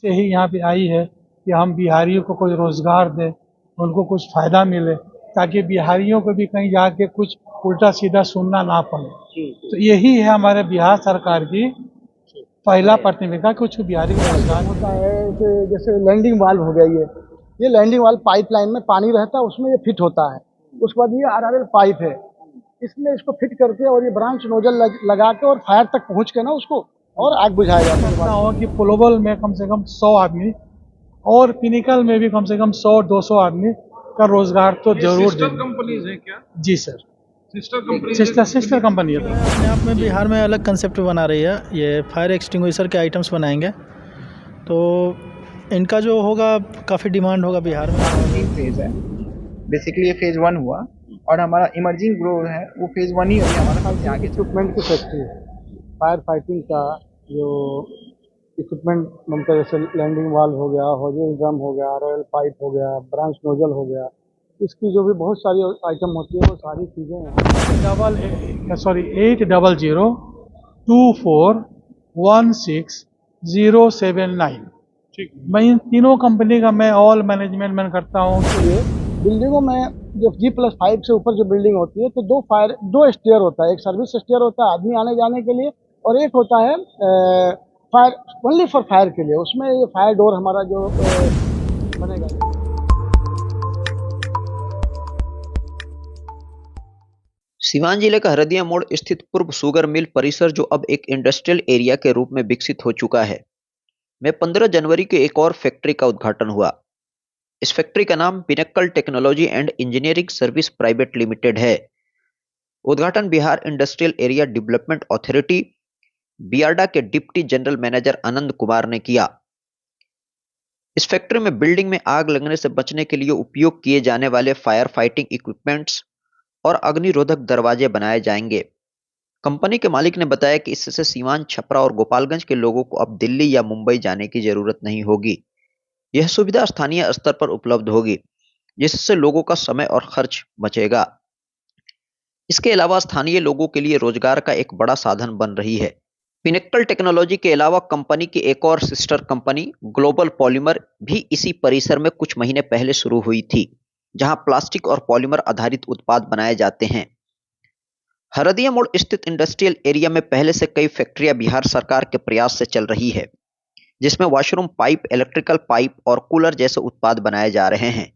से ही यहाँ पे आई है कि हम बिहारियों को कोई रोजगार दें, उनको कुछ फायदा मिले, ताकि बिहारियों को भी कहीं जाके कुछ उल्टा सीधा सुनना ना पड़े। तो यही है हमारे बिहार सरकार की पहला प्राथमिकता, कुछ बिहारी को रोजगार होता है कि जैसे लैंडिंग वाल्व हो गया, ये लैंडिंग वाल्व पाइपलाइन में पानी रहता है, उसमें ये फिट होता है। उसके बाद ये आरआरएल पाइप है, इसमें इसको फिट करके और ये ब्रांच नोजल लगा के और फायर तक पहुंच के ना उसको और आग बुझाया जाता है। करता हूँ कि पुलोबल में कम से कम 100 आदमी और पिनिकल में भी कम से कम 100-200 आदमी का रोजगार तो जरूर देंगे। कंपनीज है क्या? जी sir, sister company? Sister company है। अपने आप में बिहार में अलग कंसेप्ट बना रही है, ये फायर एक्सटिंग्विशर के आइटम्स बनाएंगे, तो इनका जो होगा काफ़ी डिमांड होगा बिहार में। 3 फेज है बेसिकली, ये फेज 1 हुआ और हमारा इमर्जिंग ग्रोथ है वो फेज 1 ही अभी हमारा सबसे आगे। इक्विपमेंट की फैक्ट्री है, फायर फाइटिंग का जो इक्विपमेंट बनता है, जैसे लैंडिंग वाल्व हो गया, हॉजिंग ड्रम हो गया, रॉयल पाइप हो गया, ब्रांच नोजल हो गया, इसकी जो भी बहुत सारी आइटम होती है वो सारी चीज़ें हैं। 800-2416-079। ठीक। मैं इन तीनों कंपनी का मैं ऑल मैनेजमेंट में करता हूँ। ये बिल्डिंगों में जब G+5 से ऊपर जो बिल्डिंग होती है तो दो स्टेयर होता है, एक सर्विस स्टेयर होता है आदमी आने जाने के लिए, और एक होता है फायर ओनली फॉर फायर के लिए। उसमें ये फायर डोर हमारा जो बनेगा। सीवान जिले का हरदिया मोड़ स्थित पूर्व शुगर मिल परिसर, जो अब एक इंडस्ट्रियल एरिया के रूप में विकसित हो चुका है, में 15 जनवरी को एक और फैक्ट्री का उद्घाटन हुआ। इस फैक्ट्री का नाम Pinnacle Technology and Engineering Service Private Limited है। उद्घाटन Bihar Industrial Area Development Authority Biada के deputy general manager Anand Kumar ने किया। इस फैक्ट्री में बिल्डिंग में आग लगने से बचने के लिए उपयोग किए जाने वाले फायर फाइटिंग इक्विपमेंट्स और अग्निरोधक दरवाजे बनाए जाएंगे। कंपनी के मालिक ने बताया कि इससे सीवान, छपरा और गोपालगंज के लोगों को अब दिल्ली या मुंबई जाने की जरूरत नहीं होगी। यह सुविधा स्थानीय स्तर पर उपलब्ध होगी, जिससे लोगों का समय और खर्च बचेगा। इसके अलावा स्थानीय लोगों के लिए रोजगार का एक बड़ा साधन बन रही है। पिनक्कल टेक्नोलॉजी के अलावा कंपनी की एक और सिस्टर कंपनी ग्लोबल पॉलीमर भी इसी परिसर में कुछ महीने पहले शुरू हुई थी, जहां प्लास्टिक और पॉलीमर आधारित उत्पाद बनाए जाते हैं। हरदिया मोड़ स्थित इंडस्ट्रियल एरिया में पहले से कई फैक्ट्रियां बिहार सरकार के प्रयास से चल रही है, जिसमें वॉशरूम पाइप, इलेक्ट्रिकल पाइप और कूलर जैसे उत्पाद बनाए जा रहे हैं।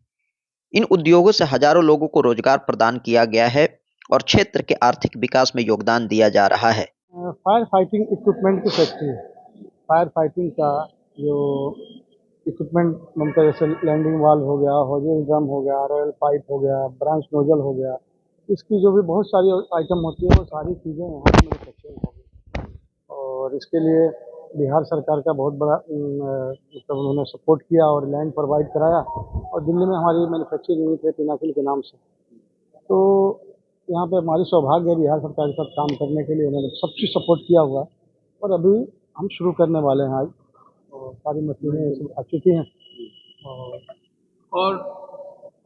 इन उद्योगों से हजारों लोगों को रोजगार प्रदान किया गया है और क्षेत्र के आर्थिक विकास में योगदान दिया जा रहा है। फायर फाइटिंग इक्विपमेंट की फैक्ट्री है, फायर फाइटिंग का जो इक्विपमेंट बनता है, जैसे लैंडिंग वाल्व हो गया, हॉजिंग ड्रम हो गया, रॉयल पाइप हो गया, ब्रांच नोजल हो गया, इसकी जो भी बहुत सारी आइटम होती है वो सारी चीज़ें यहाँ पर मैन्युफैक्चरिंग होगी। और इसके लिए बिहार सरकार का बहुत बड़ा मतलब उन्होंने सपोर्ट किया और लैंड प्रोवाइड कराया, और दिल्ली में हमारी मैन्युफैक्चरिंग यूनिट है पिनाकिल के नाम से। तो यहाँ पे हमारी सौभाग्य है बिहार सरकार के साथ काम करने के लिए, उन्होंने सब चीज़ सपोर्ट किया हुआ है। और अभी हम शुरू करने वाले हैं आज, और सारी मशीनें आ चुकी हैं। और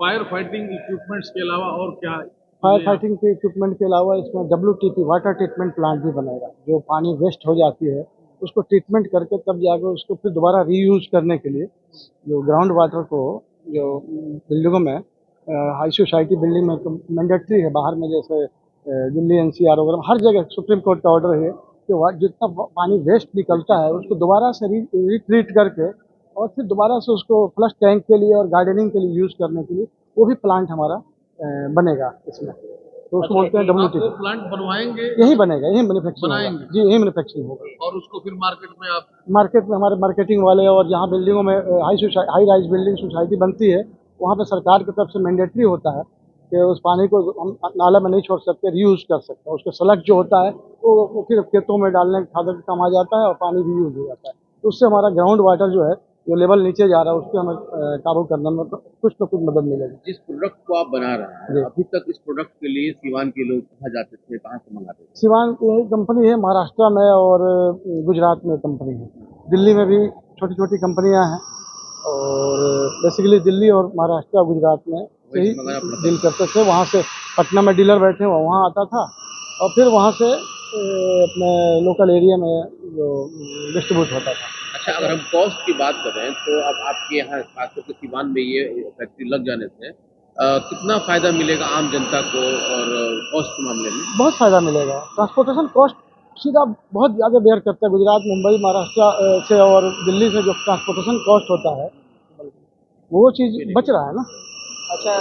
फायर फाइटिंग इक्विपमेंट्स के अलावा और क्या? फायर फाइटिंग के इक्विपमेंट के अलावा इसमें WTP वाटर ट्रीटमेंट प्लांट भी बनेगा। जो पानी वेस्ट हो जाती है उसको ट्रीटमेंट करके तब जाकर उसको फिर दोबारा रीयूज करने के लिए, जो ग्राउंड वाटर को जो बिल्डिंगों में हाई सोसाइटी बिल्डिंग में मैंडेटरी है, बाहर में जैसे दिल्ली NCR वगैरह हर जगह सुप्रीम कोर्ट का ऑर्डर है कि जितना पानी वेस्ट निकलता है उसको दोबारा से रिट्रीट करके और फिर दोबारा से उसको फ्लश टैंक के लिए और गार्डनिंग के लिए यूज़ करने के लिए वो भी प्लांट हमारा बनेगा इसमें। तो उसको बोलते हैं WTP। प्लांट बनवाएंगे? यही बनेगा, यही मैन्युफैक्चरिंग बनाएंगे जी, यही मैन्युफैक्चरिंग होगा। और उसको फिर मार्केट में आप? मार्केट में हमारे मार्केटिंग वाले, और जहाँ बिल्डिंगों में हाई राइज बिल्डिंग सोसाइटी बनती है वहाँ पे सरकार की तरफ से मैंडेटरी होता है कि उस पानी को हम नाला में नहीं छोड़ सकते, रीयूज़ कर सकते हैं। उसका स्लग जो होता है वो फिर खेतों में डालने के खादर काम आ जाता है और पानी रीयूज़ हो जाता है। तो उससे हमारा ग्राउंड वाटर जो है, जो लेवल नीचे जा रहा है, उसको हमें काबू करने में कुछ न कुछ मदद मिलेगी। जिस प्रोडक्ट को आप बना रहे हैं, अभी तक इस प्रोडक्ट के लिए सीवान के लोग कहाँ जाते थे, कहाँ से मंगाते थे? सीवान यही कंपनी है, महाराष्ट्र में और गुजरात में कंपनी है, दिल्ली में भी छोटी छोटी कंपनियां हैं, और बेसिकली दिल्ली और महाराष्ट्र गुजरात में से ही डील करते थे। वहाँ से पटना में डीलर बैठे हुए वहाँ आता था, और फिर वहाँ से अपने लोकल एरिया में जो डिस्ट्रीब्यूट होता था। अच्छा, अच्छा, अगर हम कॉस्ट की बात करें तो अब आपके यहाँ खास करके सीवान में ये फैक्ट्री लग जाने से कितना फायदा मिलेगा आम जनता को और कॉस्ट के मामले में? बहुत फ़ायदा मिलेगा। ट्रांसपोर्टेशन कॉस्ट सीधा बहुत ज़्यादा बेयर करता है। गुजरात, मुंबई, महाराष्ट्र से और दिल्ली से जो ट्रांसपोर्टेशन कॉस्ट होता है वो चीज़ बच रहा है ना। अच्छा,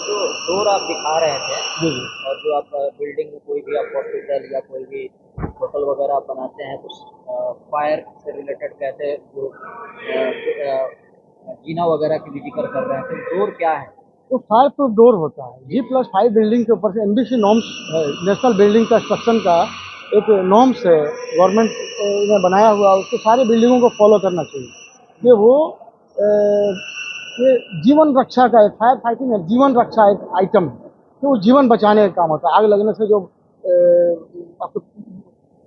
जो डोर आप दिखा रहे थे जी जी और जो आप बिल्डिंग में कोई भी आप हॉस्पिटल या कोई भी होटल वगैरह आप बनाते हैं तो फायर से रिलेटेड कैसे जो जीना वगैरह की भी जिक्र कर रहे हैं, तो डोर क्या है? तो फायर प्रूफ डोर होता है। G+5 बिल्डिंग के ऊपर से NBC नॉर्म्स है, नेशनल बिल्डिंग कंस्ट्रक्शन का एक नॉर्म्स है, गवर्नमेंट ने बनाया हुआ, उसको सारे बिल्डिंगों को फॉलो करना चाहिए। ये वो ये जीवन रक्षा का एक फायर फाइटिंग है, जीवन रक्षा एक आइटम है, तो वो जीवन बचाने का काम होता है। आग लगने से जो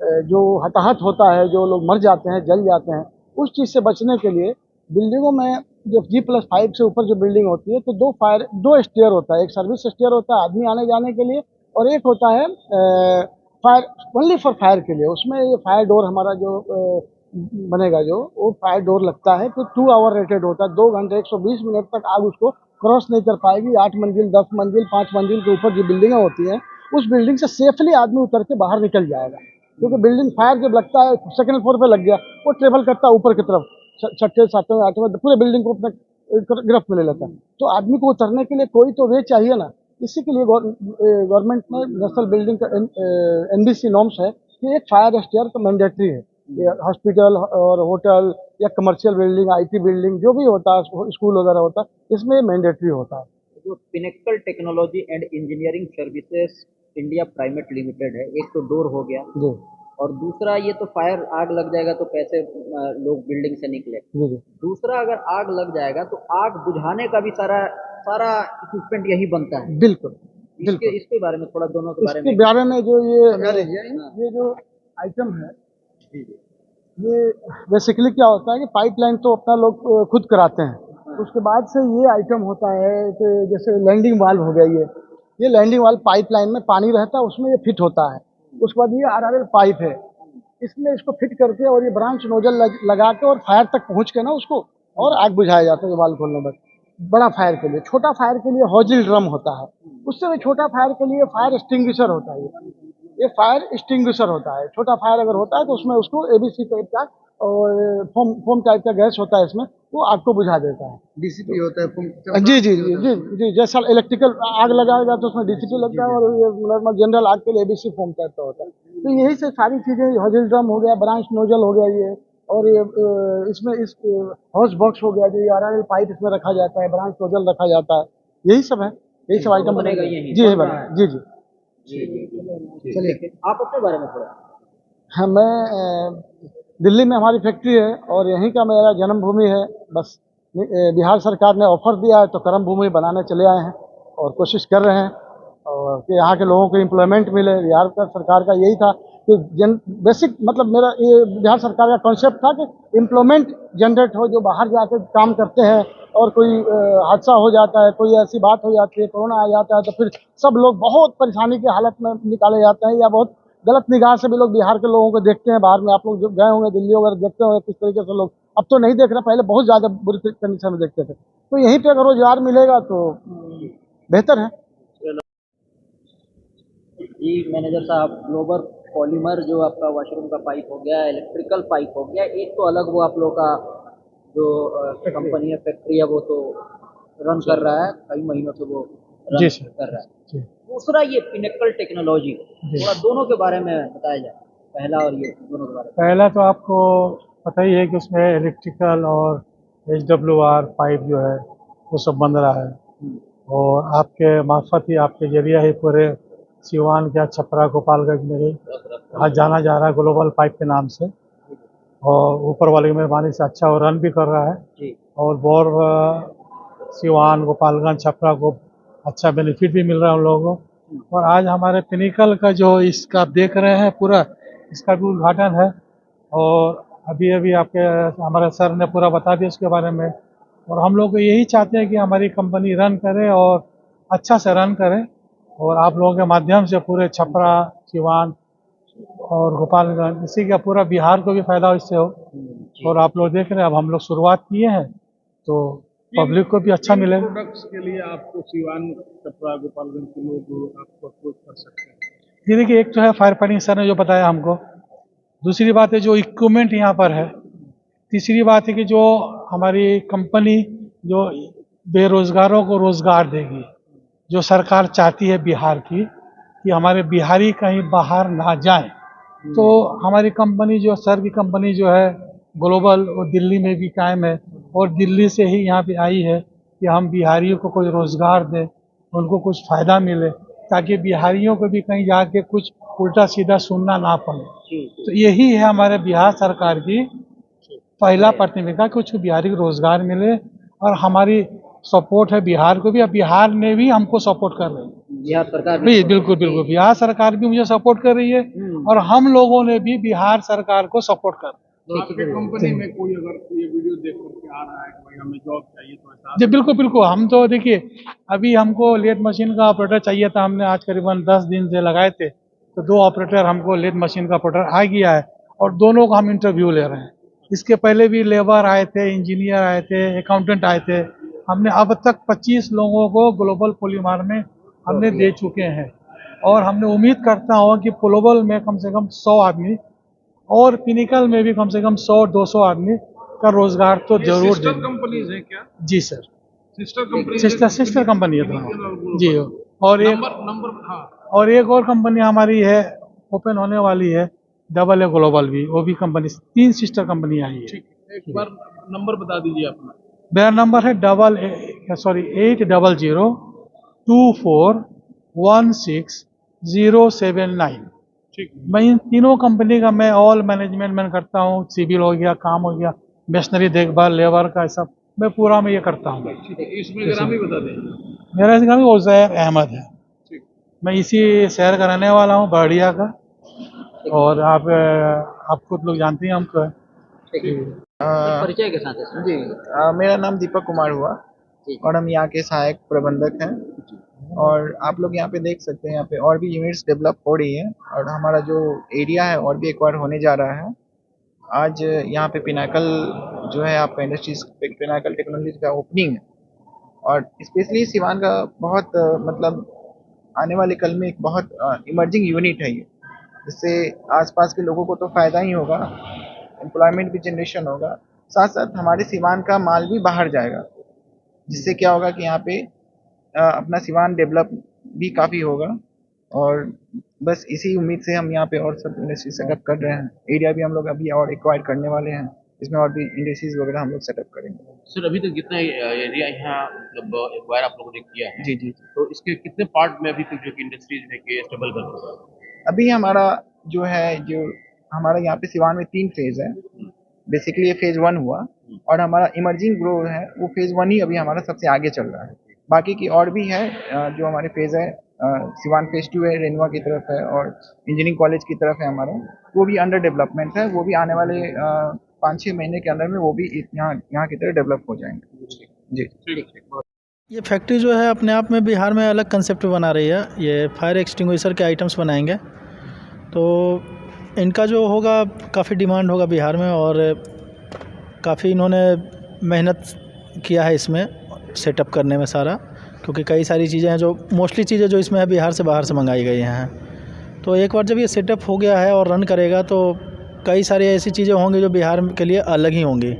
जो हताहत होता है, जो लोग मर जाते हैं, जल जाते हैं, उस चीज़ से बचने के लिए बिल्डिंगों में जब G+5 से ऊपर जो बिल्डिंग होती है तो दो स्टेयर होता है। एक सर्विस स्टेयर होता है आदमी आने जाने के लिए, और एक होता है फायर ओनली फॉर फायर के लिए। उसमें ये फायर डोर हमारा जो बनेगा, जो वो फायर डोर लगता है तो 2 आवर रेटेड होता है। 2 घंटे 120 मिनट तक आग उसको क्रॉस नहीं कर पाएगी। 8 मंजिल, 10 मंजिल, 5 मंजिल के ऊपर जो बिल्डिंगें होती हैं, उस बिल्डिंग से सेफली आदमी उतर के बाहर निकल जाएगा। क्योंकि बिल्डिंग फायर जब लगता है, सेकंड फ्लोर पे लग गया, वो ट्रेवल करता है ऊपर की तरफ, 6ठे 7वें 8वें, पूरे बिल्डिंग को अपने गिरफ्त में ले लेता है। तो आदमी को उतरने के लिए कोई तो वे चाहिए ना। इसी के लिए गवर्नमेंट ने नेशनल बिल्डिंग का NBC नॉर्म्स है कि एक फायर स्टेयर तो मैंडेटरी है। ये हॉस्पिटल और होटल या कमर्शियल बिल्डिंग, IT बिल्डिंग जो भी होता है, स्कूल वगैरह होता है, इसमें मैंडेटरी होता है। जो pinnacle technology and engineering services India private Limited है, एक तो डोर हो गया जी और दूसरा ये तो फायर आग लग जाएगा तो कैसे लोग बिल्डिंग से निकले। जी जी दूसरा, अगर आग लग जाएगा तो आग बुझाने का भी सारा इक्विपमेंट यही बनता है। बिल्कुल बिल्कुल। इसके बारे में थोड़ा, दोनों के बारे इसके में बारे में जो ये जो आइटम है, ये बेसिकली क्या होता है कि पाइपलाइन तो अपना लोग खुद कराते हैं। उसके बाद से ये आइटम होता है कि जैसे लैंडिंग वाल्व हो गया, ये लैंडिंग वाल्व पाइपलाइन में पानी रहता है, उसमें ये फिट होता है। उसके बाद ये RRL पाइप है, इसमें इसको फिट करके और ये ब्रांच नोजल लगा के और फायर तक पहुंच के ना उसको और आग बुझाया जाता है वाल्व खोलने पर। बड़ा फायर के लिए, छोटा फायर के लिए हॉजिल ड्रम होता है, उससे भी छोटा फायर के लिए फायर एक्सटिंग्विशर होता है। ये फायर एक्सटिंग्विशर होता है। छोटा फायर अगर होता है तो उसमें उसको ABC टाइप का और फोम टाइप का गैस होता है, इसमें वो आग को बुझा देता है। DCP होता है जी जी जी जी जी जैसा इलेक्ट्रिकल आग लगाएगा तो उसमें DCP लगता है, और ये नॉर्मल जनरल आग के लिए ABC फोम टाइप का होता है। तो यही से सारी चीज़ें, हॉजिल ड्रम हो गया, ब्रांच नोजल हो गया ये, और ये इसमें इस हॉर्स बॉक्स हो गया, जो ये RRL पाइप इसमें रखा जाता है, ब्रांच नोजल रखा जाता है, यही सब है, यही सब आइटम बनेगा। जी है मैडम, जी जी चलिए आप अपने बारे में थोड़ा। हाँ, मैं दिल्ली में हमारी फैक्ट्री है और यहीं का मेरा जन्मभूमि है। बस बिहार सरकार ने ऑफर दिया है तो कर्म भूमि बनाने चले आए हैं और कोशिश कर रहे हैं और कि यहाँ के लोगों को एम्प्लॉयमेंट मिले। बिहार का सरकार का यही था कि बेसिक मतलब मेरा ये बिहार सरकार का कॉन्सेप्ट था कि एम्प्लॉयमेंट जनरेट हो, जो बाहर जाकर काम करते हैं और कोई हादसा हो जाता है, कोई ऐसी बात हो जाती है, कोरोना आ जाता है, तो फिर सब लोग बहुत परेशानी की हालत में निकाले जाते हैं, या बहुत गलत निगाह से भी लोग बिहार के लोगों को देखते हैं। बाहर में आप लोग जो गए होंगे दिल्ली वगैरह, देखते होंगे किस तरीके से लोग, अब तो नहीं देख रहे, पहले बहुत ज़्यादा बुरी कंडीशन में देखते थे। तो यहीं पे अगर रोजगार मिलेगा तो बेहतर है। जी मैनेजर साहब, ग्लोबल पॉलीमर जो आपका वॉशरूम का पाइप हो गया, इलेक्ट्रिकल पाइप हो गया, एक तो अलग वो आप लोग का जो कंपनी है, फैक्ट्री है, वो तो रन कर रहा है, कई महीनों से वो रन कर रहा है। दूसरा ये पिनेकल टेक्नोलॉजी, थोड़ा दोनों के बारे में बताया जाए, पहला और ये दोनों के बारे में। पहला तो आपको पता ही है कि उसमें इलेक्ट्रिकल और HWR पाइप जो है वो सब बन रहा है, और आपके मार्फत ही, आपके जरिए ही पूरे सीवान क्या छपरा गोपालगंज में ही आज जाना जा रहा है ग्लोबल पाइप के नाम से, और ऊपर वाले की मेहरबानी से अच्छा वो रन भी कर रहा है, और बहुत सीवान गोपालगंज छपरा को अच्छा बेनिफिट भी मिल रहा है उन लोगों को। और आज हमारे पिनिकल का जो इसका आप देख रहे हैं पूरा, इसका भी उद्घाटन है, और अभी अभी आपके हमारे सर ने पूरा बता दिया उसके बारे में। और हम लोग यही चाहते हैं कि हमारी कंपनी रन करे और अच्छा से रन करे, और आप लोगों के माध्यम से पूरे छपरा, सीवान और गोपालगंज, इसी का पूरा बिहार को भी फायदा इससे हो। और आप लोग देख रहे हैं, अब हम लोग शुरुआत किए हैं तो पब्लिक को भी अच्छा मिले। प्रोडक्ट्स के लिए आपको सिवान, कटरा, गोपालगंज के लोग आपको अप्रोच कर सकते हैं? जी देखिए, एक तो है फायर फाइटिंग सर ने जो बताया हमको, दूसरी बात है जो इक्विपमेंट यहाँ पर है, तीसरी बात है कि जो हमारी कंपनी जो बेरोजगारों को रोजगार देगी, जो सरकार चाहती है बिहार की कि हमारे बिहारी कहीं बाहर ना जाएं, तो हमारी कंपनी जो सर की कंपनी जो है ग्लोबल, वो दिल्ली में भी कायम है और दिल्ली से ही यहाँ पे आई है कि हम बिहारियों को कोई रोजगार दें, उनको कुछ फ़ायदा मिले, ताकि बिहारियों को भी कहीं जाके कुछ उल्टा सीधा सुनना ना पड़े। तो यही है हमारे बिहार सरकार की पहला प्राथमिकता, कुछ बिहारी को रोजगार मिले। और हमारी सपोर्ट है बिहार को भी, और बिहार ने भी हमको सपोर्ट कर रही है। बिहार सरकार भी बिल्कुल बिल्कुल, बिहार सरकार भी मुझे सपोर्ट कर रही है और हम लोगों ने भी बिहार सरकार को सपोर्ट कर रहे हैं। तो आपके कंपनी में कोई अगर ये वीडियो देख करके आ रहा है कि भाई हमें जॉब चाहिए, तो ऐसा? जी बिल्कुल बिल्कुल, हम तो देखिए, अभी हमको लेथ मशीन का ऑपरेटर चाहिए था, हमने आज करीबन 10 दिन से लगाए थे, तो 2 ऑपरेटर हमको लेथ मशीन का ऑपरेटर आ गया है और दोनों का हम इंटरव्यू ले रहे हैं। इसके पहले भी लेबर आए थे, इंजीनियर आए थे, अकाउंटेंट आए थे। हमने अब तक 25 लोगों को ग्लोबल पॉलीमर में हमने दे चुके हैं और हमने उम्मीद करता हूँ कि ग्लोबल में कम से कम 100 आदमी और पिनिकल में भी कम से कम 100-200 आदमी का रोजगार तो जरूर सिस्टर देंगे। कंपनीज है क्या? जी sir, sister company, sister company है दोनों जी। और नंबर हाँ, और एक और कंपनी हमारी है, ओपन होने वाली है, AA ग्लोबल भी, वो भी कंपनी, 3 सिस्टर कंपनी आई है। ठीक है। एक बार नंबर बता दीजिए अपना। मेरा नंबर है 824-16079। ठीक है। मैं इन तीनों कंपनी का मैं ऑल मैनेजमेंट में करता हूँ, सिविल हो गया, काम हो गया, मशीनरी देखभाल, लेबर का सब मैं पूरा में ये करता हूँ। ठीक है, इसमें ग्राम ही बता दें। मेरा नाम उज़ैर अहमद है, ठीक। मैं इसी शहर का रहने वाला हूँ, बड़िया का। और आप खुद लोग जानते हैं हमको। परिचय के साथ है जी, मेरा नाम दीपक कुमार हुआ और हम यहाँ के सहायक प्रबंधक हैं। और आप लोग यहाँ पे देख सकते हैं, यहाँ पे और भी यूनिट्स डेवलप हो रही है और हमारा जो एरिया है और भी एक्वायर होने जा रहा है। आज यहाँ पे पिनाकल जो है आपका इंडस्ट्रीज, पिनाकल टेक्नोलॉजी का ओपनिंग है और स्पेशली सिवान का बहुत मतलब आने वाले कल में एक बहुत इमर्जिंग यूनिट है ये, जिससे आसपास के लोगों को तो फ़ायदा ही होगा, एम्प्लॉयमेंट भी जनरेशन होगा, साथ साथ हमारे सिवान का माल भी बाहर जाएगा, जिससे क्या होगा कि यहाँ पे अपना सिवान डेवलप भी काफ़ी होगा। और बस इसी उम्मीद से हम यहाँ पे और सब इंडस्ट्री सेटअप कर रहे हैं। एरिया भी हम लोग अभी और एक्वायर करने वाले हैं, इसमें और भी इंडस्ट्रीज वगैरह हम लोग सेटअप करेंगे। सर अभी तक जितना एरिया यहाँ मतलब एक्वायर आप लोगों ने किया है, जी जी। तो इसके कितने पार्ट में अभी तक जो कि इंडस्ट्रीज है कि स्टेबल कर चुका है? अभी हमारा जो हमारा यहाँ पे सिवान में 3 फेज है। बेसिकली ये फेज 1 हुआ और हमारा इमर्जिंग ग्रोथ है वो फेज 1 ही अभी हमारा सबसे आगे चल रहा है। बाकी की और भी है जो हमारे फेज है, सिवान फेज 2 है, रेनवा की तरफ है और इंजीनियरिंग कॉलेज की तरफ है हमारा, वो भी अंडर डेवलपमेंट है। वो भी आने वाले 5-6 महीने के अंदर में वो भी यहाँ की तरह डेवलप हो जाएंगे। जी। ये फैक्ट्री जो है अपने आप में बिहार में अलग कंसेप्ट बना रही है। ये फायर एक्सटिंग्विशर के आइटम्स बनाएंगे, तो इनका जो होगा काफ़ी डिमांड होगा बिहार में और काफ़ी इन्होंने मेहनत किया है इसमें सेटअप करने में सारा, क्योंकि कई सारी चीज़ें हैं जो मोस्टली चीज़ें जो इसमें है बिहार से बाहर से मंगाई गई हैं। तो एक बार जब ये सेटअप हो गया है और रन करेगा तो कई सारी ऐसी चीज़ें होंगी जो बिहार के लिए अलग ही होंगी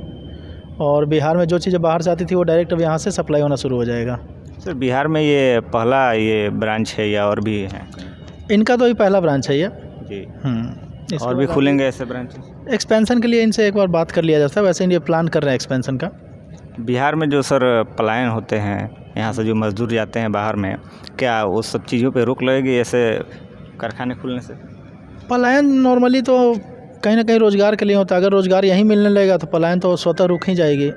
और बिहार में जो चीज़ें बाहर से आती थी वो डायरेक्ट अब यहाँ से सप्लाई होना शुरू हो जाएगा। सर बिहार में ये पहला ये ब्रांच है या और भी है? इनका तो ये पहला ब्रांच है ये जी। और भी खुलेंगे ऐसे ब्रांच? एक्सपेंशन के लिए इनसे एक बार बात कर लिया जाता है, वैसे ये प्लान कर रहे हैं एक्सपेंशन का। बिहार में जो सर पलायन होते हैं यहाँ से, जो मजदूर जाते हैं बाहर में, क्या उस सब चीज़ों पे रोक लगेगी ऐसे कारखाने खुलने से? पलायन नॉर्मली तो कहीं ना कहीं रोज़गार के लिए होता है, अगर रोज़गार यहीं मिलने लगेगा तो पलायन तो स्वतः रुक ही जाएगी।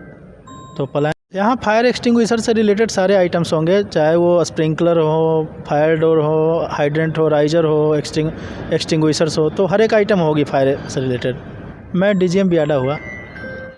तो पलायन यहाँ फायर एक्सटिंग्विशर से रिलेटेड सारे आइटम्स होंगे, चाहे वो स्प्रिंकलर हो, फायर डोर हो, हाइड्रेंट हो, राइजर हो, एक्सटिंग्विशर्स हो, तो हर एक आइटम होगी फायर से रिलेटेड। मैं DGM बियाडा हुआ।